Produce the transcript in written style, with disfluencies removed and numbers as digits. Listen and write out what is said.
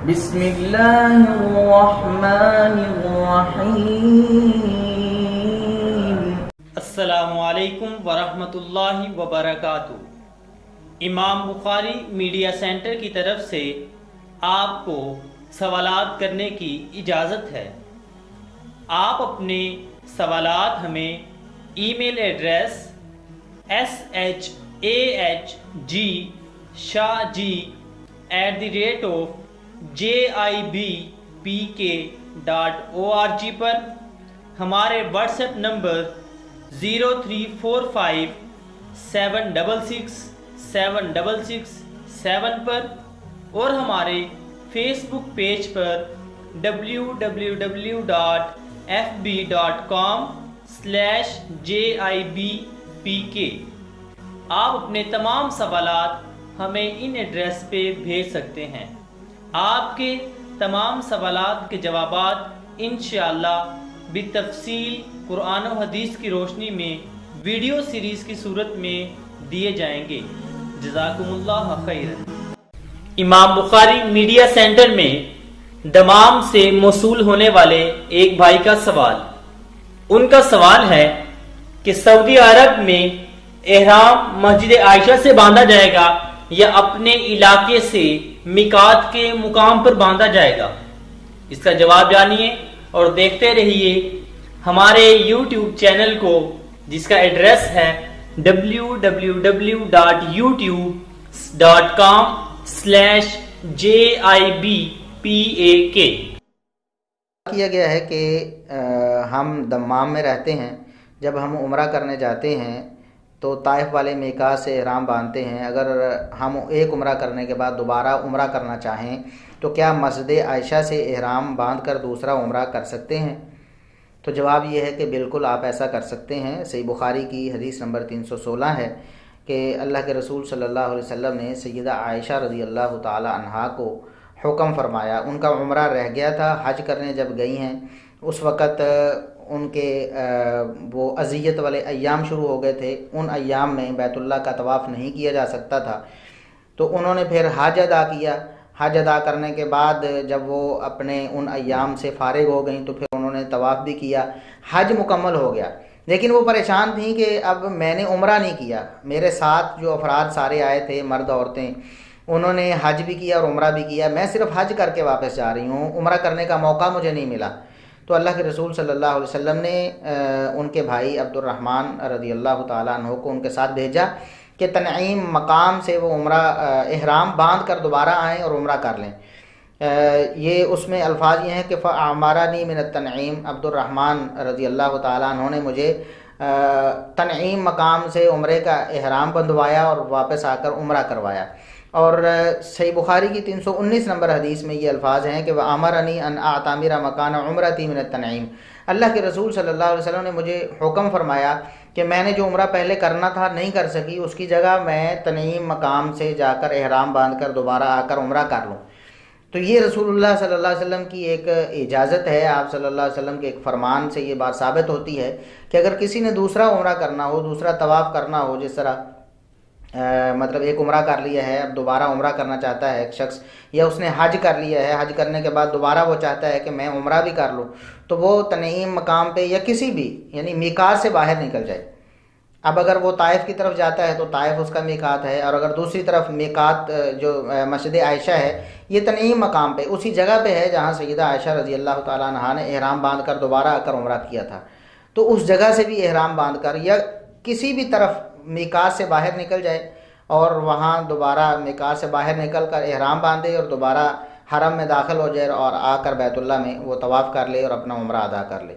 بسم اللہ الرحمن الرحیم۔ السلام علیکم ورحمۃ اللہ وبرکاتہ۔ امام بخاری میڈیا سینٹر کی طرف سے آپ کو سوالات کرنے کی اجازت ہے۔ آپ اپنے سوالات ہمیں ای میل ایڈریس shahg@jibpk.org پر، ہمارے واٹس ایپ نمبر 0345766766 پر، اور ہمارے فیس بک پیج پر www.fb.com/jibpk۔ آپ اپنے تمام سوالات ہمیں ان ایڈریس پہ بھیج سکتے ہیں۔ آپ کے تمام سوالات کے جوابات انشاءاللہ بالتفصیل قرآن و حدیث کی روشنی میں ویڈیو سیریز کی صورت میں دیے جائیں گے۔ جزاکم اللہ خیر۔ امام بخاری میڈیا سینٹر میں دمام سے موصول ہونے والے ایک بھائی کا سوال، ان کا سوال ہے کہ سعودی عرب میں احرام مسجد عائشہ سے باندھا جائے گا یا اپنے علاقے سے میقات کے مقام پر باندھا جائے گا؟ اس کا جواب جانیے اور دیکھتے رہیے ہمارے یوٹیوب چینل کو، جس کا ایڈریس ہے www.youtube.com/jibpak۔ کیا گیا ہے کہ ہم دمام میں رہتے ہیں، جب ہم عمرہ کرنے جاتے ہیں تو طائف والے میقات سے احرام باندھتے ہیں۔ اگر ہم ایک عمرہ کرنے کے بعد دوبارہ عمرہ کرنا چاہیں تو کیا مسجد عائشہ سے احرام باندھ کر دوسرا عمرہ کر سکتے ہیں؟ تو جواب یہ ہے کہ بالکل آپ ایسا کر سکتے ہیں۔ صحیح بخاری کی حدیث نمبر 316 ہے کہ اللہ کے رسول صلی اللہ علیہ وسلم نے سیدہ عائشہ رضی اللہ تعالی عنہا کو حکم فرمایا۔ ان کا عمرہ رہ گیا تھا، حج کرنے جب گئی ہیں اس وقت ان کے وہ اذیت والے ایام شروع ہو گئے تھے۔ ان ایام میں بیت اللہ کا طواف نہیں کیا جا سکتا تھا، تو انہوں نے پھر حج ادا کیا۔ حج ادا کرنے کے بعد جب وہ اپنے ان ایام سے فارغ ہو گئیں تو پھر انہوں نے طواف بھی کیا، حج مکمل ہو گیا۔ لیکن وہ پریشان تھیں کہ اب میں نے عمرہ نہیں کیا، میرے ساتھ جو افراد سارے آئے تھے مرد عورتیں، انہوں نے حج بھی کیا اور عمرہ بھی کیا، میں صرف حج کر کے واپس جا رہی ہوں، عمرہ کرنے کا موقع مجھے نہیں ملا۔ تو اللہ کے رسول صلی اللہ علیہ وسلم نے ان کے بھائی عبد الرحمن رضی اللہ تعالیٰ عنہ کو ان کے ساتھ بھیجا کہ تنعیم مقام سے وہ عمرہ احرام باندھ کر دوبارہ آئیں اور عمرہ کر لیں۔ یہ اس میں الفاظ یہ ہیں کہ فَأَعْمَرَنِي مِنَ التَّنْعِيمِ، عبد الرحمن رضی اللہ تعالیٰ عنہ نے مجھے تنعیم مقام سے عمرے کا احرام بندھوایا اور واپس آ کر عمرہ کروایا۔ اور صحیح بخاری کی 319 نمبر حدیث میں یہ الفاظ ہیں کہ وَأَمَرَنِي أَنْ أَعْتَمِرَ مَكَانَ عُمْرَتِي مِنَ التَّنْعِيمِ، اللہ کے رسول صلی اللہ علیہ وسلم نے مجھے حکم فرمایا کہ میں نے جو عمرہ پہلے کرنا تھا نہیں کر سکی، اس کی جگہ میں تنعیم مقام سے جا کر احرام باندھ کر دوبارہ آ کر عمرہ کر لوں۔ تو یہ رسول اللہ صلی اللہ علیہ وسلم کی ایک اجازت ہے، آپ صلی اللہ علیہ وسلم کے ایک فرمان سے یہ بات ثابت ہوتی ہے کہ اگر کسی نے دوسرا عمرہ کرنا ہو، دوسرا طواف کرنا ہو، جس طرح مطلب ایک عمرہ کر لیا ہے اب دوبارہ عمرہ کرنا چاہتا ہے ایک شخص، یا اس نے حج کر لیا ہے، حج کرنے کے بعد دوبارہ وہ چاہتا ہے کہ میں عمرہ بھی کر لوں، تو وہ تنعیم مقام پہ یا کسی بھی یعنی میقات سے باہر نکل جائے۔ اب اگر وہ طائف کی طرف جاتا ہے تو طائف اس کا میقات ہے، اور اگر دوسری طرف میقات جو مسجد عائشہ ہے یہ تنعیم مقام پہ اسی جگہ پہ ہے جہاں سیدہ عائشہ رضی اللہ تعالیٰ عنہا نے احرام باندھ کر دوبارہ آ کر عمرہ کیا تھا، تو اس جگہ سے بھی احرام باندھ کر یا کسی بھی طرف میقات سے باہر نکل جائے اور وہاں دوبارہ میقات سے باہر نکل کر احرام باندھے اور دوبارہ حرم میں داخل ہو جائے اور آ کر بیت اللہ میں وہ طواف کر لے اور اپنا عمرہ ادا کر لے۔